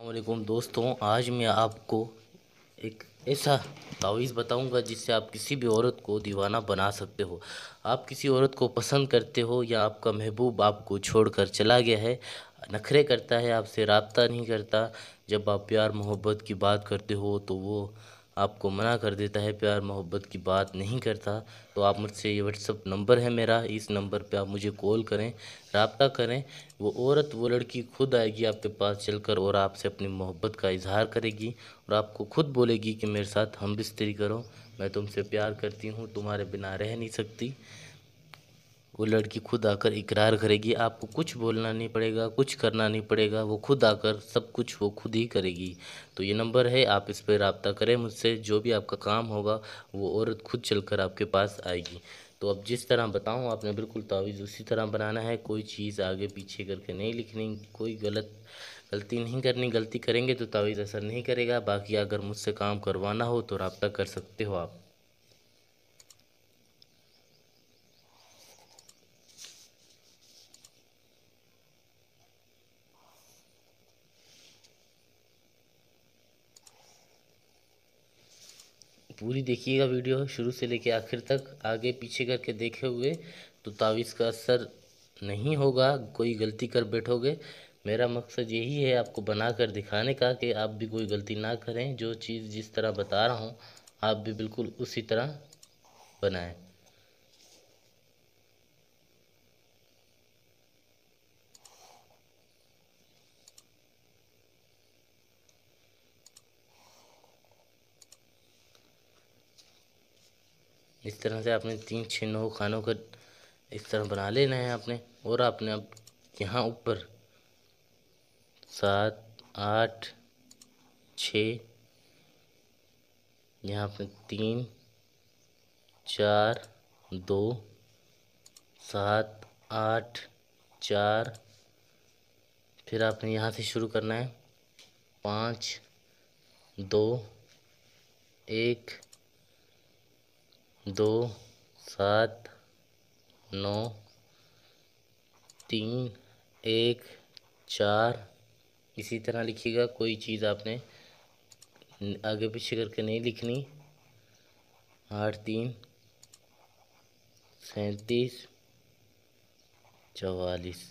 वालेकुम दोस्तों, आज मैं आपको एक ऐसा तावीज़ बताऊंगा जिससे आप किसी भी औरत को दीवाना बना सकते हो। आप किसी औरत को पसंद करते हो या आपका महबूब आपको छोड़कर चला गया है, नखरे करता है, आपसे राब्ता नहीं करता, जब आप प्यार मोहब्बत की बात करते हो तो वो आपको मना कर देता है, प्यार मोहब्बत की बात नहीं करता, तो आप मुझसे, ये व्हाट्सअप नंबर है मेरा, इस नंबर पे आप मुझे कॉल करें, राब्ता करें। वो औरत, वो लड़की खुद आएगी आपके पास चलकर और आपसे अपनी मोहब्बत का इजहार करेगी और आपको खुद बोलेगी कि मेरे साथ हम बिस्तरी करो, मैं तुमसे प्यार करती हूँ, तुम्हारे बिना रह नहीं सकती। वो लड़की खुद आकर इकरार करेगी, आपको कुछ बोलना नहीं पड़ेगा, कुछ करना नहीं पड़ेगा, वो खुद आकर सब कुछ वो खुद ही करेगी। तो ये नंबर है, आप इस पर रब्ता करें मुझसे, जो भी आपका काम होगा वो औरत खुद चलकर आपके पास आएगी। तो अब जिस तरह बताऊँ आपने बिल्कुल तावीज़ उसी तरह बनाना है, कोई चीज़ आगे पीछे करके नहीं लिखनी, कोई गलती नहीं करनी, गलती करेंगे तो तावीज़ असर नहीं करेगा। बाकी अगर मुझसे काम करवाना हो तो रब्ता कर सकते हो आप। पूरी देखिएगा वीडियो शुरू से लेके आखिर तक, आगे पीछे करके देखे हुए तो तावीज़ का असर नहीं होगा, कोई गलती कर बैठोगे। मेरा मकसद यही है आपको बना कर दिखाने का कि आप भी कोई गलती ना करें, जो चीज़ जिस तरह बता रहा हूँ आप भी बिल्कुल उसी तरह बनाएं। इस तरह से आपने 3 6 9 खानों का इस तरह बना लेना है आपने। और आपने अब यहाँ ऊपर 7 8 6, यहाँ पे 3 4 2 7 8 4, फिर आपने यहाँ से शुरू करना है 5 2 1 2 7 9 3 1 4। इसी तरह लिखिएगा, कोई चीज़ आपने आगे पीछे करके नहीं लिखनी। 8 3 37 44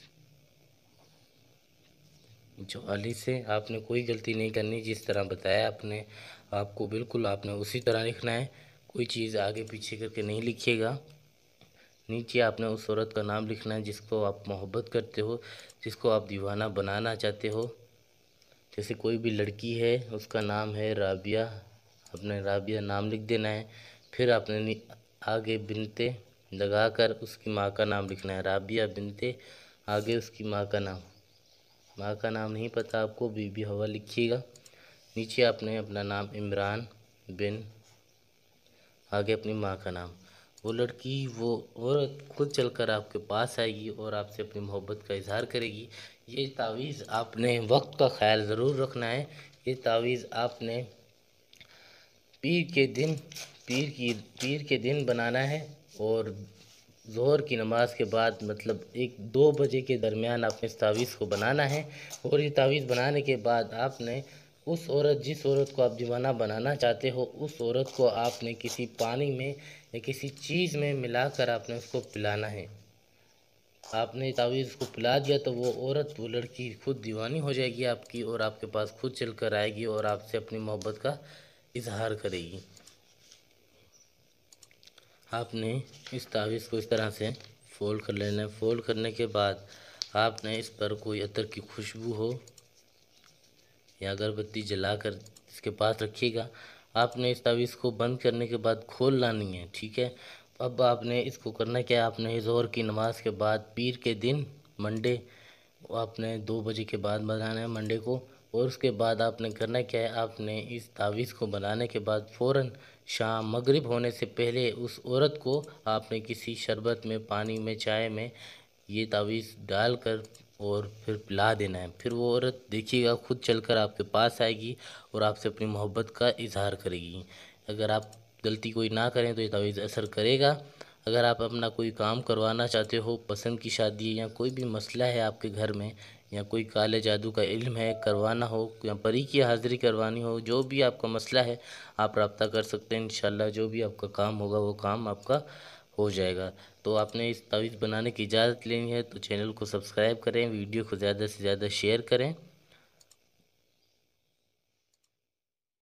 से आपने कोई गलती नहीं करनी, जिस तरह बताया आपने, आपको बिल्कुल आपने उसी तरह लिखना है, कोई चीज़ आगे पीछे करके नहीं लिखिएगा। नीचे आपने उस औरत का नाम लिखना है जिसको आप मोहब्बत करते हो, जिसको आप दीवाना बनाना चाहते हो। जैसे कोई भी लड़की है, उसका नाम है राबिया, अपने राबिया नाम लिख देना है। फिर आपने आगे बिनते लगाकर उसकी माँ का नाम लिखना है, राबिया बिनते, आगे उसकी माँ का नाम, माँ का नाम नहीं पता आपको, बीबी हवा लिखिएगा। नीचे आपने अपना नाम इमरान बिन, आगे अपनी माँ का नाम। वो लड़की, वो औरत खुद चलकर आपके पास आएगी और आपसे अपनी मोहब्बत का इजहार करेगी। ये तावीज़ आपने वक्त का ख्याल ज़रूर रखना है। ये तावीज़ आपने पीर के दिन बनाना है और ज़ोहर की नमाज के बाद, मतलब 1 2 बजे के दरमियान आपने इस तावीज़ को बनाना है। और ये तावीज़ बनाने के बाद आपने उस औरत, जिस औरत को आप दीवाना बनाना चाहते हो, उस औरत को आपने किसी पानी में या किसी चीज़ में मिलाकर आपने उसको पिलाना है। आपने तावीज़ को पिला दिया तो वो औरत, वो लड़की खुद दीवानी हो जाएगी आपकी और आपके पास खुद चल कर आएगी और आपसे अपनी मोहब्बत का इजहार करेगी। आपने इस तावीज़ को इस तरह से फ़ोल्ड कर लेना है। फ़ोल्ड करने के बाद आपने इस पर कोई अतर की खुशबू हो या अगरबत्ती जलाकर इसके पास रखिएगा। आपने इस तावीज़ को बंद करने के बाद खोलना नहीं है, ठीक है। अब आपने इसको करना क्या है, आपने ज़ोहर की नमाज के बाद पीर के दिन मंडे, आपने 2 बजे के बाद बनाना है मंडे को। और उसके बाद आपने करना क्या है, आपने इस तावीज़ को बनाने के बाद फ़ौरन शाम मगरिब होने से पहले उस औरत को आपने किसी शरबत में, पानी में, चाय में ये तावीज़ डालकर और फिर पिला देना है। फिर वो औरत देखिएगा खुद चलकर आपके पास आएगी और आपसे अपनी मोहब्बत का इजहार करेगी। अगर आप गलती कोई ना करें तो ये तावीज़ असर करेगा। अगर आप अपना कोई काम करवाना चाहते हो, पसंद की शादी है या कोई भी मसला है आपके घर में یا کوئی کالے جادو کا علم ہے کروانا ہو یا پری کی حاضری کروانی ہو، جو بھی آپ کا مسئلہ ہے آپ رابطہ کر سکتے ہیں. انشاءاللہ جو بھی آپ کا کام ہوگا وہ کام آپ کا ہو جائے گا. تو آپ نے اس تعویذ بنانے کی اجازت لینی ہے تو چینل کو سبسکرائب کریں، ویڈیو کو زیادہ سے زیادہ شیئر کریں.